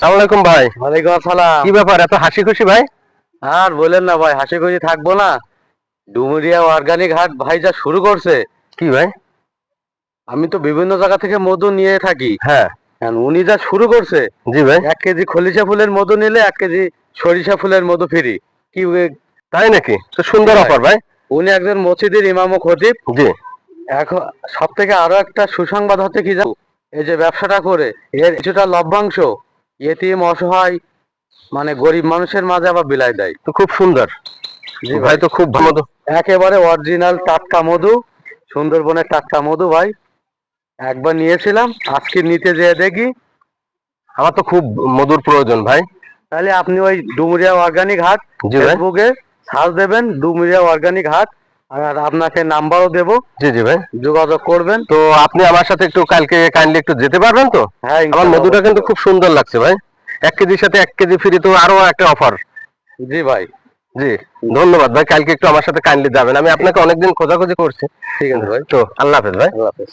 আসসালামু আলাইকুম ভাই। ওয়ালাইকুম আসসালাম। কি ব্যাপার, এত হাসি খুশি ভাই? আর বলেন না ভাই, হাসি খুশি থাকবো না? ডুমুরিয়া অর্গানিক হাট ভাই যা শুরু করছে। কি ভাই? আমি তো বিভিন্ন জায়গা থেকে মধু নিয়ে থাকি। হ্যাঁ। এখন উনি যা শুরু করছে, জি ভাই। 1 কেজি খলিশা ফুলের মধু নিলে 1 কেজি সরিষা ফুলের মধু ফ্রি। কি তাই নাকি? তো সুন্দর ভাই, অফার ভাই। উনি একজন মসজিদের ইমাম ও খতিব। জি। এখন সব থেকে আরো একটা সুসংবাদ হচ্ছে কি জানো, এই যে ব্যবসাটা করে এর কিছুটা লভ্যাংশ এতিম অসহায় মানে গরিব মানুষের মাঝে আবার বিলাই দেয়। তো খুব সুন্দর। জি ভাই ভাই, তো খুব ভালো। একেবারে অরিজিনাল টাটকা মধু, সুন্দরবনের টাটকা মধু ভাই। একবার নিয়েছিলাম, আজকে নিতে যেয়ে দেখি। আমার তো খুব মধুর প্রয়োজন ভাই। তাহলে আপনি ওই ডুমুরিয়া অর্গানিক হাট জি ভাই। ফেসবুকে সার্চ দেবেন, ডুমুরিয়া অর্গানিক হাট। আর আপনাকে নাম্বারও দেবো, জি জি ভাই। যোগাযোগ করবেন। তো আপনি আমার সাথে একটু কালকে কাইন্ডলি একটু যেতে পারবেন তো? হ্যাঁ, আমার ইনশাল্লাহ মধুটা কিন্তু খুব সুন্দর লাগছে ভাই। 1 কেজির সাথে 1 কেজি ফ্রি, তো আরো একটা অফার। জি ভাই। জি। ধন্যবাদ ভাই, কালকে একটু আমার সাথে কাইন্ডলি যাবেন, আমি আপনাকে অনেকদিন খোঁজাখুঁজি করছি। ঠিক আছে ভাই। তো আল্লাহ হাফেজ ভাই। আল্লাহ হাফেজ।